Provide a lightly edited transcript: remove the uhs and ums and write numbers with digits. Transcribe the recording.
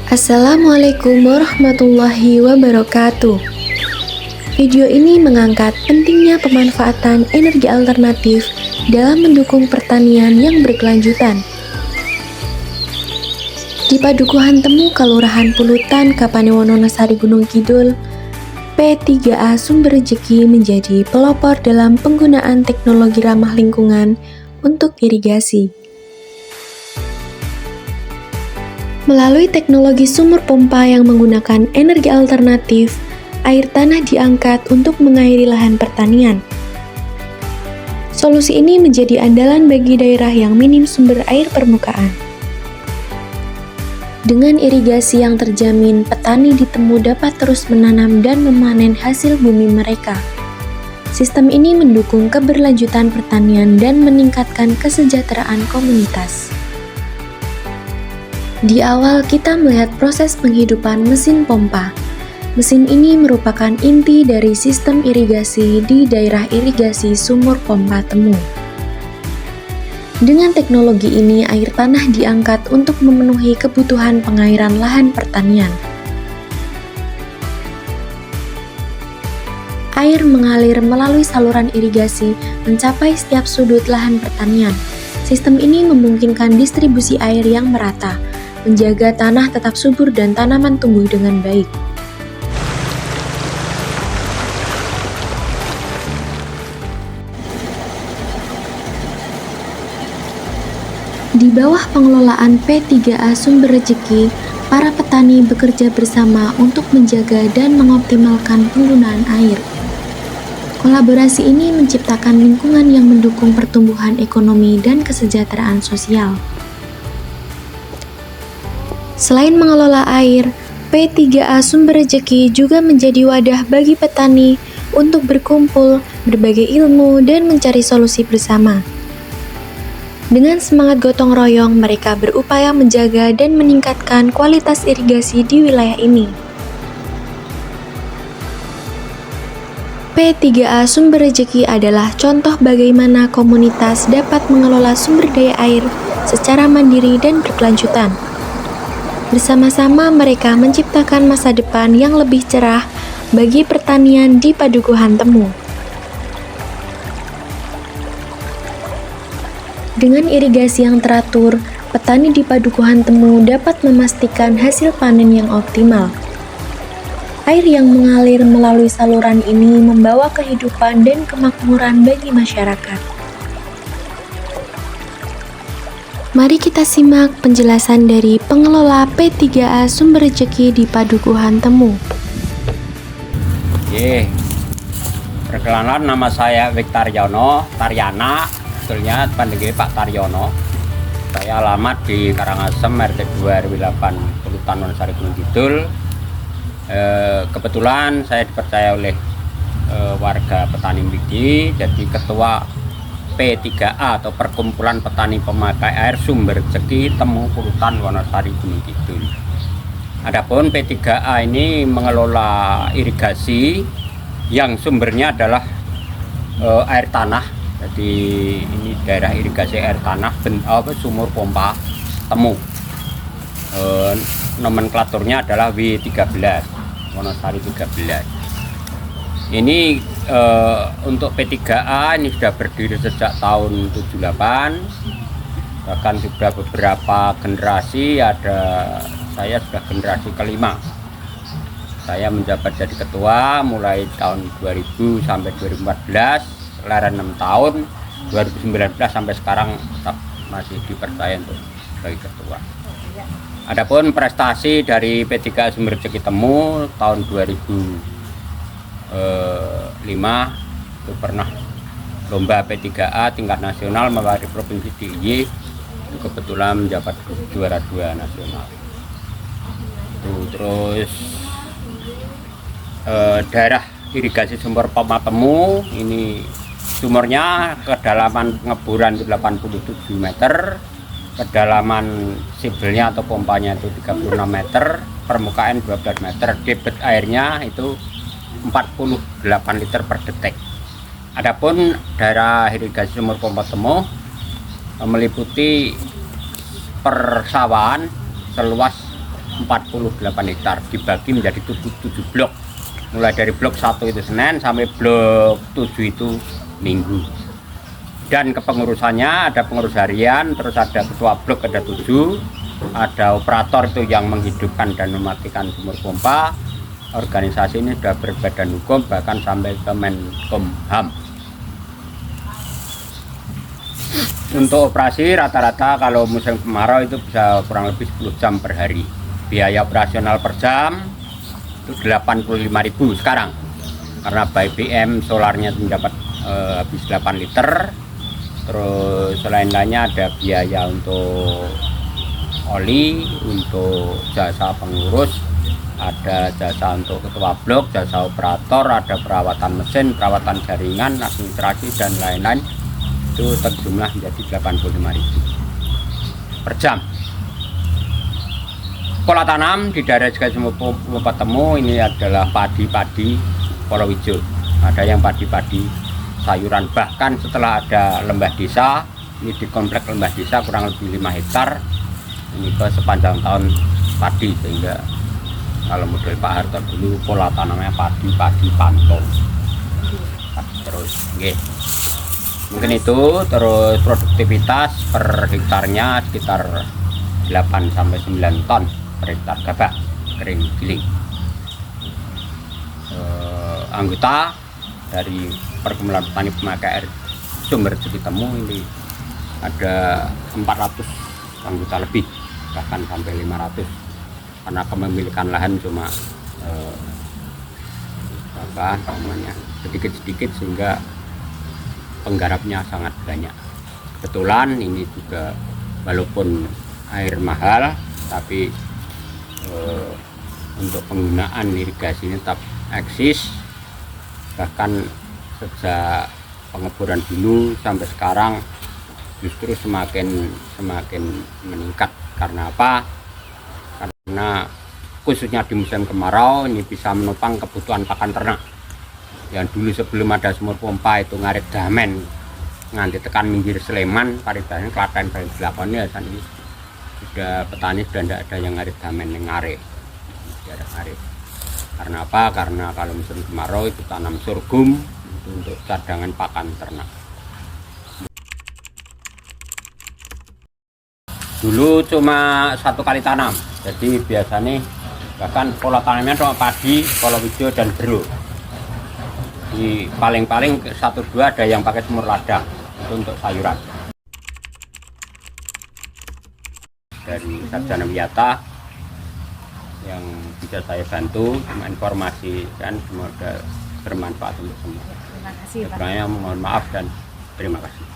Assalamualaikum warahmatullahi wabarakatuh. Video ini mengangkat pentingnya pemanfaatan energi alternatif dalam mendukung pertanian yang berkelanjutan. Di Padukuhan Temu Kelurahan Pulutan, Kapanewon Wonosari Gunung Kidul, P3A Sumber Rejeki menjadi pelopor dalam penggunaan teknologi ramah lingkungan untuk irigasi. Melalui teknologi sumur pompa yang menggunakan energi alternatif, air tanah diangkat untuk mengairi lahan pertanian. Solusi ini menjadi andalan bagi daerah yang minim sumber air permukaan. Dengan irigasi yang terjamin, petani di Temu dapat terus menanam dan memanen hasil bumi mereka. Sistem ini mendukung keberlanjutan pertanian dan meningkatkan kesejahteraan komunitas. Di awal kita melihat proses penghidupan mesin pompa. Mesin ini merupakan inti dari sistem irigasi di daerah irigasi sumur pompa Temu. Dengan teknologi ini, air tanah diangkat untuk memenuhi kebutuhan pengairan lahan pertanian. Air mengalir melalui saluran irigasi mencapai setiap sudut lahan pertanian. Sistem ini memungkinkan distribusi air yang merata, menjaga tanah tetap subur dan tanaman tumbuh dengan baik. Di bawah pengelolaan P3A Sumber Rejeki, para petani bekerja bersama untuk menjaga dan mengoptimalkan penggunaan air. Kolaborasi ini menciptakan lingkungan yang mendukung pertumbuhan ekonomi dan kesejahteraan sosial. Selain mengelola air, P3A Sumber Rejeki juga menjadi wadah bagi petani untuk berkumpul, berbagi ilmu, dan mencari solusi bersama. Dengan semangat gotong royong, mereka berupaya menjaga dan meningkatkan kualitas irigasi di wilayah ini. P3A Sumber Rejeki adalah contoh bagaimana komunitas dapat mengelola sumber daya air secara mandiri dan berkelanjutan. Bersama-sama mereka menciptakan masa depan yang lebih cerah bagi pertanian di Padukuhan Temu. Dengan irigasi yang teratur, petani di Padukuhan Temu dapat memastikan hasil panen yang optimal. Air yang mengalir melalui saluran ini membawa kehidupan dan kemakmuran bagi masyarakat. Mari kita simak penjelasan dari pengelola P3A Sumber Rejeki di Padukuhan Temu. Perkenalan, nama saya Wiktaryono Taryana, sebetulnya panggil Pak Taryono. Saya alamat di Karangasem, RT 2 RW 8 Pulutan Wonosari Gunung Kidul. Kebetulan saya dipercaya oleh warga petani Mbidi jadi ketua P3A atau Perkumpulan Petani Pemakai Air Sumber Rejeki Temu Pulutan Wonosari Gunung Kidul. Adapun P3A ini mengelola irigasi yang sumbernya adalah air tanah. Jadi ini daerah irigasi air tanah sumur pompa Temu. Nomenklaturnya adalah W13 Wonosari 13. Ini untuk P3A ini sudah berdiri sejak tahun 78, bahkan sudah beberapa generasi, saya sudah generasi kelima. Saya menjabat jadi ketua mulai tahun 2000 sampai 2014, leren 6 tahun, 2019 sampai sekarang tetap masih dipercaya untuk sebagai ketua. Adapun prestasi dari P3A Sumber Rejeki Temu tahun 2005 itu pernah lomba P3A tingkat nasional mewakili provinsi DIY, itu kebetulan menjabat juara 2 nasional. Terus daerah irigasi sumur pompa Temu ini sumurnya kedalaman pengeboran itu 87 meter, kedalaman sibelnya atau pompanya itu 36 meter, permukaan 12 meter, debit airnya itu 48 liter per detik. Adapun daerah irigasi sumur pompa Temu meliputi persawahan seluas 48 hektar dibagi menjadi 7 blok. Mulai dari blok 1 itu Senin sampai blok 7 itu Minggu. Dan kepengurusannya ada pengurus harian, terus ada ketua blok ada 7, ada operator itu yang menghidupkan dan mematikan sumur pompa. Organisasi ini sudah berbadan hukum bahkan sampai ke Menkumham. Untuk operasi rata-rata kalau musim kemarau itu bisa kurang lebih 10 jam per hari. Biaya operasional per jam itu 85.000 sekarang. Karena BBM solarnya mendapat habis 8 liter. Terus selain-lainnya ada biaya untuk oli, untuk jasa pengurus, ada jasa untuk ketua blok, jasa operator, ada perawatan mesin, perawatan jaringan, administrasi dan lain-lain. Itu terjumlah menjadi 85.000 per jam. Pola tanam di daerah Ketemu ini adalah padi-padi Polowijo. Ada yang padi-padi sayuran, bahkan setelah ada lembah desa, ini di komplek lembah desa kurang lebih 5 hektar. Ini ke sepanjang tahun padi, sehingga kalau model Pak Harto dulu pola tanamnya padi-padi pantau. Terus mungkin itu, terus produktivitas per hektarnya sekitar 8 sampai 9 ton per hektar gabah kering giling. Anggota dari Perkumpulan Petani Pemakai Air Sumber Cikitemu ini ada 400 anggota lebih, bahkan sampai 500, karena kepemilikan lahan cuma sedikit-sedikit sehingga penggarapnya sangat banyak. Kebetulan ini juga walaupun air mahal, tapi untuk penggunaan irigasi ini tetap eksis. Bahkan sejak pengeboran dulu sampai sekarang justru semakin meningkat. Karena apa? Karena khususnya di musim kemarau ini bisa menopang kebutuhan pakan ternak. Yang dulu sebelum ada sumur pompa itu ngarit damen nganti tekan minggir Sleman, Paribanan, Klaten, dan Dilakoni, ya saat ini sudah petani sudah tidak ada yang ngarit damen yang ngarit. Karena apa? Karena kalau musim kemarau itu tanam sorghum itu untuk cadangan pakan ternak. Dulu cuma 1 kali tanam, jadi biasanya bahkan pola tanamnya cuma padi, Polowijo dan Bero. Di paling-paling 1-2 ada yang pakai sumur ladang itu untuk sayuran. Dari Sarjana Wiyata yang bisa saya bantu, informasi dan semoga bermanfaat untuk semua. Terima kasih, Pak. Sebenarnya mohon maaf dan terima kasih.